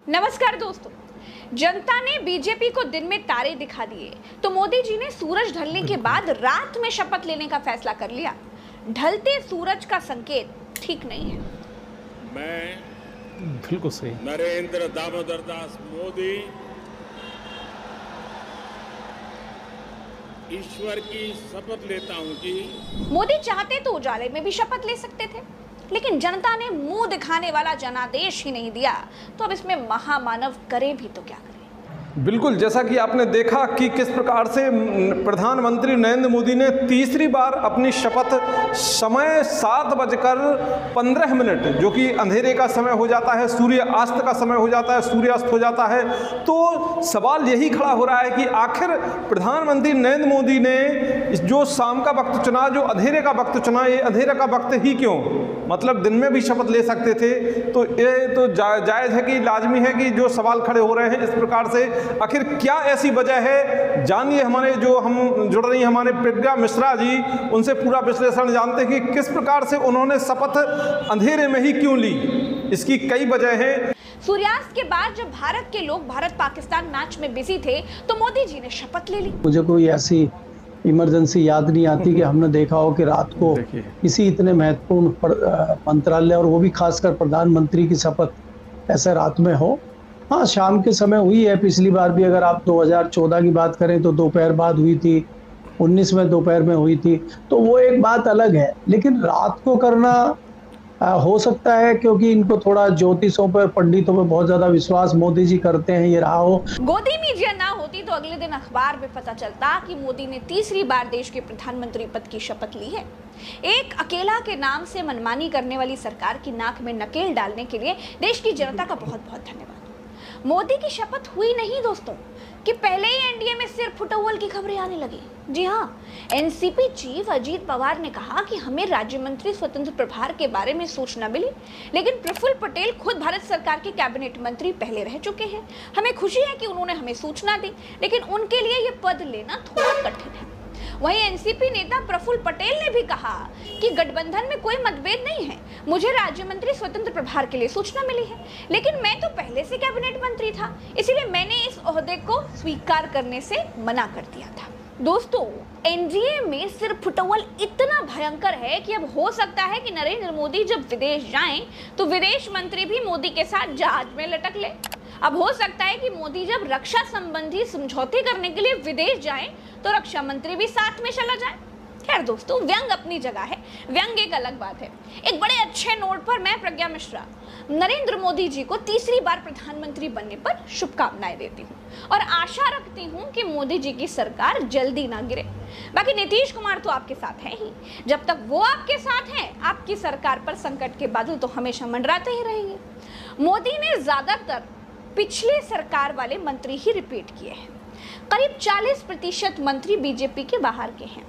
नमस्कार दोस्तों, जनता ने बीजेपी को दिन में तारे दिखा दिए तो मोदी जी ने सूरज ढलने के बाद रात में शपथ लेने का फैसला कर लिया। ढलते सूरज का संकेत ठीक नहीं है। मैं बिल्कुल सही नरेंद्र दामोदर दास मोदी ईश्वर की शपथ लेता हूं कि मोदी चाहते तो उजाले में भी शपथ ले सकते थे, लेकिन जनता ने मुंह दिखाने वाला जनादेश ही नहीं दिया, तो अब इसमें महामानव करे भी तो क्या करे। बिल्कुल, जैसा कि आपने देखा कि किस प्रकार से प्रधानमंत्री नरेंद्र मोदी ने तीसरी बार अपनी शपथ समय 7:15 जो कि अंधेरे का समय हो जाता है, सूर्य अस्त का समय हो जाता है, सूर्यास्त हो जाता है, तो सवाल यही खड़ा हो रहा है कि आखिर प्रधानमंत्री नरेंद्र मोदी ने जो शाम का वक्त चुना, जो अंधेरे का वक्त चुना, ये अंधेरे का वक्त ही क्यों? मतलब दिन में भी शपथ ले सकते थे। तो ये तो जायज़ है कि लाजमी है कि जो सवाल खड़े हो रहे हैं इस प्रकार से, आखिर क्या ऐसी वजह है? जानिए, हमारे जो हम जुड़ रही हैं हमारे प्रज्ञा मिश्रा जी, उनसे पूरा विश्लेषण जानते हैं कि किस प्रकार से उन्होंने शपथ अंधेरे में ही क्यों ली। इसकी कई वजह हैं। सूर्यास्त के बाद जब भारत के लोग भारत पाकिस्तान मैच में बिजी थे तो मोदी जी ने शपथ ले ली। मुझे कोई ऐसी इमरजेंसी याद नहीं आती कि हमने देखा हो कि रात को किसी इतने महत्वपूर्ण मंत्रालय और वो भी खासकर प्रधानमंत्री की शपथ ऐसे रात में हो। हाँ, शाम के समय हुई है। पिछली बार भी अगर आप 2014 की बात करें तो दोपहर बाद हुई थी, 19 में दोपहर में हुई थी, तो वो एक बात अलग है। लेकिन रात को करना हो सकता है क्योंकि इनको थोड़ा ज्योतिषों पर, पंडितों पर बहुत ज्यादा विश्वास मोदी जी करते हैं, ये रहा हो। गोदी मीडिया ना होती तो अगले दिन अखबार में पता चलता कि मोदी ने तीसरी बार देश के प्रधानमंत्री पद की शपथ ली है। एक अकेला के नाम से मनमानी करने वाली सरकार की नाक में नकेल डालने के लिए देश की जनता का बहुत बहुत धन्यवाद। मोदी की शपथ हुई नहीं दोस्तों कि पहले ही एनडीए में सिर फुटौल की खबरें आने लगी। जी हाँ, एनसीपी चीफ अजीत पवार ने कहा कि हमें राज्य मंत्री स्वतंत्र प्रभार के बारे में सूचना मिली, लेकिन प्रफुल्ल पटेल खुद भारत सरकार के कैबिनेट मंत्री पहले रह चुके हैं। हमें खुशी है कि उन्होंने हमें सूचना दी, लेकिन उनके लिए ये पद लेना थोड़ा कठिन है। वहीं एनसीपी नेता प्रफुल्ल पटेल ने भी कहा कि गठबंधन में कोई मतभेद नहीं है, मुझे राज्य मंत्री स्वतंत्र प्रभार के लिए सूचना मिली है, लेकिन मैं तो पहले से कैबिनेट मंत्री था, इसीलिए मैंने इस ओहदे को स्वीकार करने से मना कर दिया था। दोस्तों, एनडीए में सिर्फ फुटौल इतना भयंकर है कि अब हो सकता है कि नरेंद्र मोदी जब विदेश जाएं तो विदेश मंत्री भी मोदी के साथ जहाज में लटक ले। अब हो सकता है कि मोदी जब रक्षा संबंधी समझौते करने के लिए विदेश जाएं तो रक्षा मंत्री भी साथ में चला जाए। खैर दोस्तों, व्यंग अपनी जगह है, व्यंग एक अलग बात है। एक बड़े अच्छे नोट पर मैं प्रज्ञा मिश्रा नरेंद्र मोदी जी को तीसरी बार प्रधानमंत्री बनने पर शुभकामनाएं देती हूँ और आशा रखती हूँ कि मोदी जी की सरकार जल्दी ना गिरे। बाकी नीतीश कुमार तो आपके साथ हैं ही, जब तक वो आपके साथ हैं आपकी सरकार पर संकट के बादल तो हमेशा मंडराते ही रहेंगे। मोदी ने ज्यादातर पिछले सरकार वाले मंत्री ही रिपीट किए हैं। करीब 40% मंत्री बीजेपी के बाहर के हैं।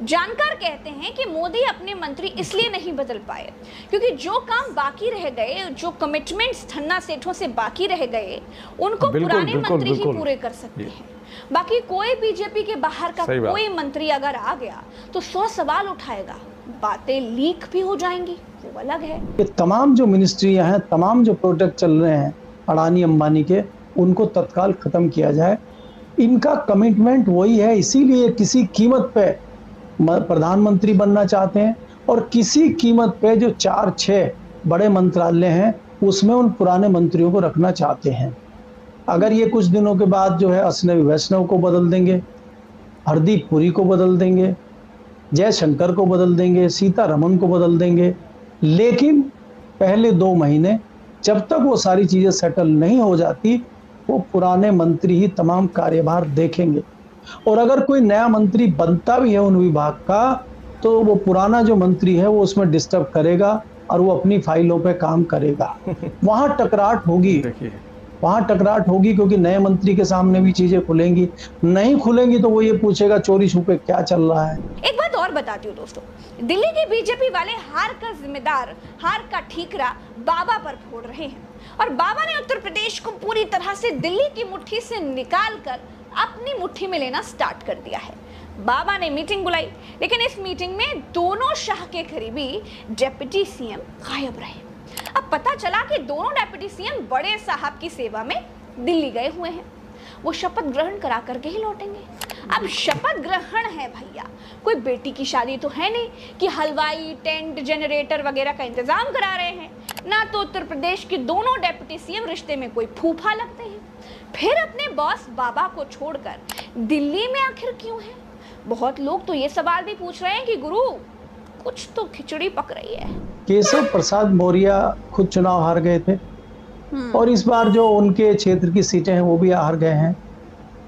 जानकार कहते हैं कि मोदी अपने मंत्री इसलिए नहीं बदल पाए क्योंकि जो काम बाकी रह गए, जो कमिटमेंट्स धन्ना सेठों से बाकी रह गए, उनको पुराने मंत्री ही पूरे कर सकते हैं। बाकी कोई बीजेपी के बाहर का कोई मंत्री अगर आ गया तो 100 सवाल उठाएगा, बातें लीक भी हो जाएंगी, वो अलग है। ये तमाम जो मिनिस्ट्रियां हैं, तमाम जो प्रोजेक्ट चल रहे हैं अडानी अंबानी के, उनको तत्काल खत्म किया जाए। इनका कमिटमेंट वही है, इसीलिए किसी कीमत पे प्रधानमंत्री बनना चाहते हैं और किसी कीमत पे जो 4-6 बड़े मंत्रालय हैं उसमें उन पुराने मंत्रियों को रखना चाहते हैं। अगर ये कुछ दिनों के बाद जो है अश्विनी वैष्णव को बदल देंगे, हरदीप पुरी को बदल देंगे, जयशंकर को बदल देंगे, सीतारमण को बदल देंगे, लेकिन पहले 2 महीने जब तक वो सारी चीज़ें सेटल नहीं हो जाती वो पुराने मंत्री ही तमाम कार्यभार देखेंगे। और अगर कोई नया मंत्री बनता भी है उन विभाग का तो वो पुराना जो मंत्री है वो उसमें डिस्टर्ब करेगा और वो अपनी फाइलों पे काम करेगा। वहाँ टकराट होगी, क्योंकि नए मंत्री के सामने भी चीजें खुलेंगी। नहीं खुलेंगी तो वो ये पूछेगा चोरी छुपे क्या चल रहा है। एक बात और बताती हूँ दोस्तों, दिल्ली के बीजेपी वाले हार का जिम्मेदार, हार का ठीकरा बाबा पर फोड़ रहे हैं और बाबा ने उत्तर प्रदेश को पूरी तरह से दिल्ली की मुट्ठी से निकाल कर अपनी मुट्ठी में लेना स्टार्ट कर दिया है। बाबा ने मीटिंग बुलाई, लेकिन इस मीटिंग में दोनों शाह के करीबी डिप्टी सीएम गायब रहे। अब पता चला कि दोनों डेप्यूटी सीएम बड़े साहब की सेवा में दिल्ली गए हुए हैं। वो शपथ ग्रहण करा करके ही लौटेंगे। अब शपथ ग्रहण है भैया, कोई बेटी की शादी तो है नहीं कि हलवाई, टेंट, जनरेटर वगैरह का इंतजाम करा रहे हैं। ना तो उत्तर प्रदेश के दोनों डेप्यूटी सीएम रिश्ते में कोई फूफा लगते हैं। फिर अपने बॉस बाबा को छोड़कर दिल्ली में आखिर क्यों है? बहुत लोग तो ये सवाल भी पूछ रहे हैं कि गुरु कुछ तो खिचड़ी पक रही है। केशव प्रसाद मौर्य खुद चुनाव हार गए थे और इस बार जो उनके क्षेत्र की सीटें हैं वो भी हार गए हैं,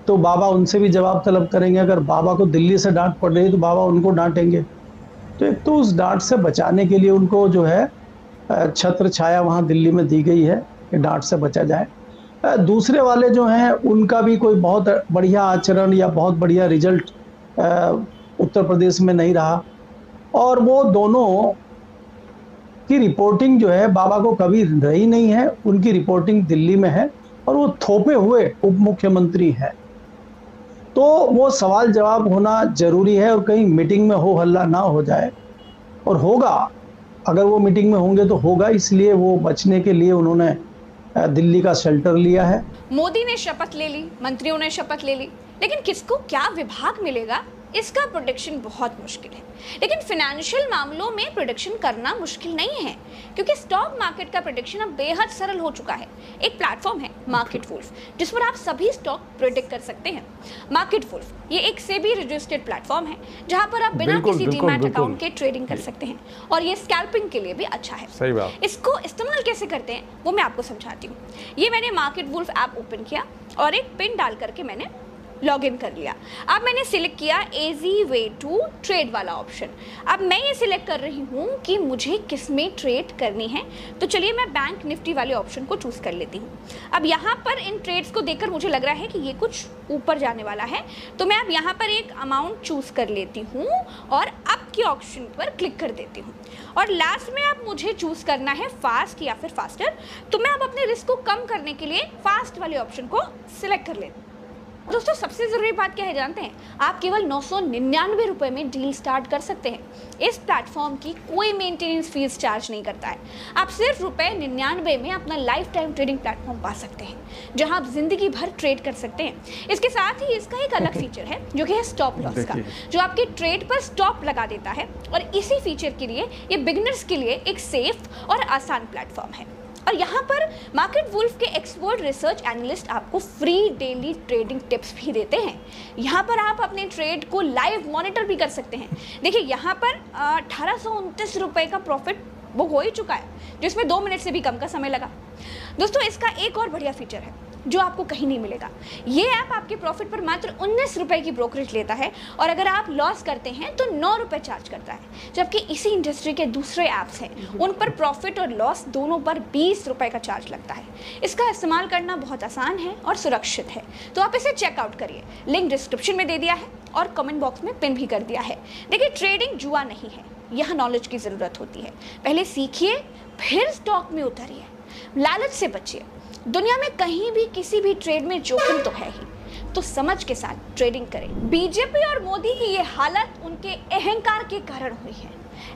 तो बाबा उनसे भी जवाब तलब करेंगे। अगर बाबा को दिल्ली से डांट पड़ रही है तो बाबा उनको डांटेंगे। तो एक तो उस डांट से बचाने के लिए उनको जो है छत्र छाया वहाँ दिल्ली में दी गई है कि डांट से बचा जाए। दूसरे वाले जो हैं उनका भी कोई बहुत बढ़िया आचरण या बहुत बढ़िया रिजल्ट उत्तर प्रदेश में नहीं रहा और वो दोनों की रिपोर्टिंग जो है बाबा को कभी रही नहीं है। उनकी रिपोर्टिंग दिल्ली में है और वो थोपे हुए उप मुख्यमंत्री हैं, तो वो सवाल जवाब होना जरूरी है और कहीं मीटिंग में हो हल्ला ना हो जाए। और होगा, अगर वो मीटिंग में होंगे तो होगा, इसलिए वो बचने के लिए उन्होंने दिल्ली का शेल्टर लिया है। मोदी ने शपथ ले ली, मंत्रियों ने शपथ ले ली, लेकिन किसको क्या विभाग मिलेगा इसका प्रेडिक्शन बहुत मुश्किल है। लेकिन फाइनेंशियल मामलों में प्रेडिक्शन करना मुश्किल नहीं है, क्योंकि स्टॉक मार्केट का प्रेडिक्शन अब बेहद सरल हो चुका है। एक प्लेटफॉर्म है मार्केट वुल्फ, जिस पर आप सभी स्टॉक प्रेडिक्ट कर सकते हैं। मार्केट वुल्फ ये एक सेबी रजिस्टर्ड प्लेटफॉर्म है जहां पर आप बिना किसी डीमैट अकाउंट के ट्रेडिंग कर सकते हैं और ये स्कैल्पिंग के लिए भी अच्छा है। सही बात। इसको इस्तेमाल कैसे करते हैं वो मैं आपको समझाती हूँ। ये मैंने मार्केट वुल्फ ऐप ओपन किया और एक पिन डाल करके मैंने लॉग इन कर लिया। अब मैंने सिलेक्ट किया इजी वे टू ट्रेड वाला ऑप्शन। अब मैं ये सिलेक्ट कर रही हूँ कि मुझे किस में ट्रेड करनी है, तो चलिए मैं बैंक निफ्टी वाले ऑप्शन को चूज कर लेती हूँ। अब यहाँ पर इन ट्रेड्स को देखकर मुझे लग रहा है कि ये कुछ ऊपर जाने वाला है, तो मैं अब यहाँ पर एक अमाउंट चूज कर लेती हूँ और अप के ऑप्शन पर क्लिक कर देती हूँ। और लास्ट में अब मुझे चूज करना है फास्ट या फिर फास्टर, तो मैं अब अपने रिस्क को कम करने के लिए फास्ट वाले ऑप्शन को सिलेक्ट कर लेती हूँ। दोस्तों सबसे जरूरी बात क्या है जानते हैं? आप केवल 999 रुपए में डील स्टार्ट कर सकते हैं। इस प्लेटफॉर्म की कोई मेंटेनेंस फीस चार्ज नहीं करता है। आप सिर्फ ₹99 में अपना लाइफ टाइम ट्रेडिंग प्लेटफॉर्म पा सकते हैं, जहां आप जिंदगी भर ट्रेड कर सकते हैं। इसके साथ ही इसका एक अलग फीचर है जो कि है स्टॉप लॉस का, जो आपके ट्रेड पर स्टॉप लगा देता है। और इसी फीचर के लिए ये बिगिनर्स के लिए एक सेफ और आसान प्लेटफॉर्म है। और यहाँ पर मार्केट वुल्फ के एक्सपर्ट रिसर्च एनालिस्ट आपको फ्री डेली ट्रेडिंग टिप्स भी देते हैं। यहाँ पर आप अपने ट्रेड को लाइव मॉनिटर भी कर सकते हैं। देखिए यहाँ पर 1829 रुपए का प्रॉफिट वो हो ही चुका है, जिसमें 2 मिनट से भी कम का समय लगा। दोस्तों इसका एक और बढ़िया फीचर है जो आपको कहीं नहीं मिलेगा। ये ऐप आपके प्रॉफिट पर मात्र 19 रुपए की ब्रोकरेज लेता है और अगर आप लॉस करते हैं तो 9 रुपए चार्ज करता है, जबकि इसी इंडस्ट्री के दूसरे ऐप्स हैं उन पर प्रॉफिट और लॉस दोनों पर 20 रुपए का चार्ज लगता है। इसका इस्तेमाल करना बहुत आसान है और सुरक्षित है, तो आप इसे चेकआउट करिए। लिंक डिस्क्रिप्शन में दे दिया है और कमेंट बॉक्स में पिन भी कर दिया है। देखिए ट्रेडिंग जुआ नहीं है, यहाँ नॉलेज की ज़रूरत होती है। पहले सीखिए फिर स्टॉक में उतरिए, लालच से बचिए। दुनिया में कहीं भी किसी भी ट्रेड में जोखिम तो है ही, तो समझ के साथ ट्रेडिंग करें। बीजेपी और मोदी की ये हालत उनके अहंकार के कारण हुई है।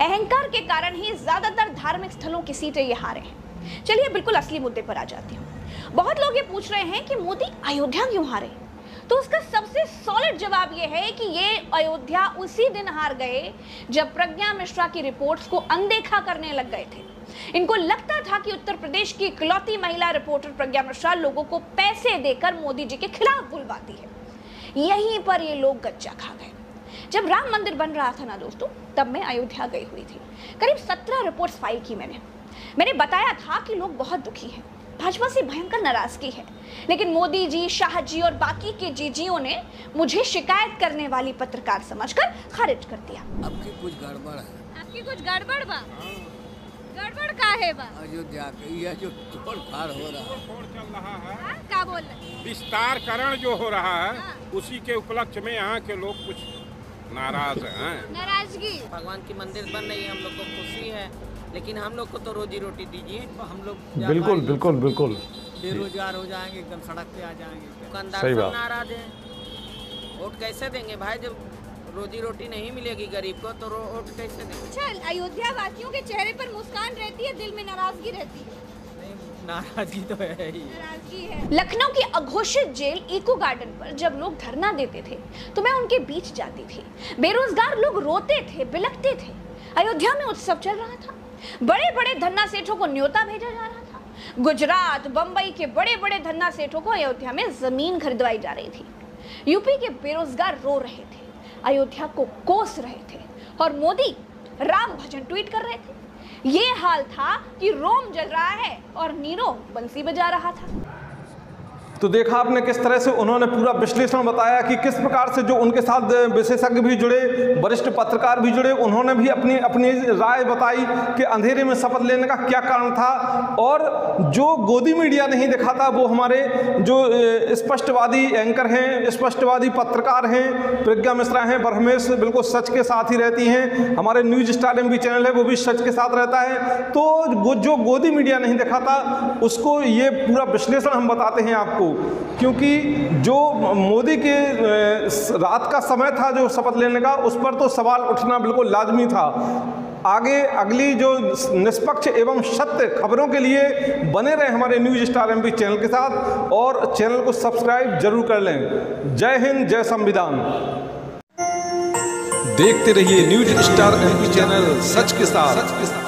अहंकार के कारण ही ज्यादातर धार्मिक स्थलों की सीटें ये हारे हैं। चलिए बिल्कुल असली मुद्दे पर आ जाती हूँ। बहुत लोग ये पूछ रहे हैं कि मोदी अयोध्या क्यों हारे, तो उसका सबसे सॉलिड जवाब ये है कि ये अयोध्या उसी दिन हार गए जब प्रज्ञा मिश्रा की रिपोर्ट्स को अनदेखा करने लग गए थे। इनको लगता था कि उत्तर प्रदेश की इकलौती महिला रिपोर्टर प्रज्ञा मिश्रा लोगों को पैसे देकर मोदी जी के खिलाफ बुलवाती है। यहीं पर ये लोग गच्चा खा गए। जब राम मंदिर बन रहा था ना दोस्तों, तब मैं अयोध्या गई हुई थी। करीब 17 रिपोर्ट्स फाइल की मैंने बताया था कि लोग बहुत दुखी हैं, भाजपा से भयंकर नाराजगी है, लेकिन मोदी जी, शाह जी और बाकी के जीजीओ ने मुझे शिकायत करने वाली पत्रकार समझकर खारिज कर दिया। आपकी कुछ गड़बड़ है। आपकी कुछ गड़बड़ बा? गड़बड़ का है बा? अयोध्या के ये जो तोड़ फाड़ हो रहा है, चल रहा है, क्या बोल रहे? विस्तारकरण जो हो रहा है उसी के उपलक्ष्य में यहाँ के लोग कुछ नाराज हैं। नाराजगी? भगवान की मंदिर बन रही है, हम लोग को खुशी है, लेकिन हम लोग को तो रोजी रोटी दीजिए। तो हम लोग बिल्कुल बिल्कुल बिल्कुल बेरोजगार हो जाएंगे, एकदम सड़क पे आ जाएंगे। दुकानदार सही सब बात। नाराज हैं। वोट कैसे देंगे भाई जब रोजी रोटी नहीं मिलेगी गरीब को तो वोट कैसे देंगे? अच्छा, अयोध्या वासियों के चेहरे पर मुस्कान रहती है, दिल में नाराजगी रहती है। नाराजगी तो है ही। नाराजगी है। लखनऊ की अघोषित जेल इको गार्डन पर जब लोग धरना देते थे तो मैं उनके बीच जाती थी। बेरोजगार लोग रोते थे, बिलखते थे। अयोध्या में उत्सव चल रहा था। बड़े बड़े धन्ना सेठों को न्योता भेजा जा रहा था। गुजरात, बंबई के बड़े बड़े धन्ना सेठों को अयोध्या में जमीन खरीदवाई जा रही थी। यूपी के बेरोजगार रो रहे थे, अयोध्या को कोस रहे थे और मोदी राम भजन ट्वीट कर रहे थे। ये हाल था कि रोम जल रहा है और नीरो बंसी बजा रहा था। तो देखा आपने किस तरह से उन्होंने पूरा विश्लेषण बताया कि किस प्रकार से जो उनके साथ विशेषज्ञ भी जुड़े, वरिष्ठ पत्रकार भी जुड़े, उन्होंने भी अपनी अपनी राय बताई कि अंधेरे में शपथ लेने का क्या कारण था। और जो गोदी मीडिया नहीं दिखाता वो हमारे जो स्पष्टवादी एंकर हैं, स्पष्टवादी पत्रकार हैं, प्रज्ञा मिश्रा हैं, ब्रह्मेश बिल्कुल सच के साथ ही रहती हैं। हमारे न्यूज स्टार MB चैनल है वो भी सच के साथ रहता है। तो जो गोदी मीडिया नहीं दिखाता उसको ये पूरा विश्लेषण हम बताते हैं आपको, क्योंकि जो मोदी के रात का समय था जो शपथ लेने का, उस पर तो सवाल उठना बिल्कुल लाजमी था। आगे अगली जो निष्पक्ष एवं सत्य खबरों के लिए बने रहे हमारे न्यूज स्टार MB चैनल के साथ और चैनल को सब्सक्राइब जरूर कर लें। जय हिंद, जय संविधान। देखते रहिए न्यूज स्टार MB चैनल, सच के साथ।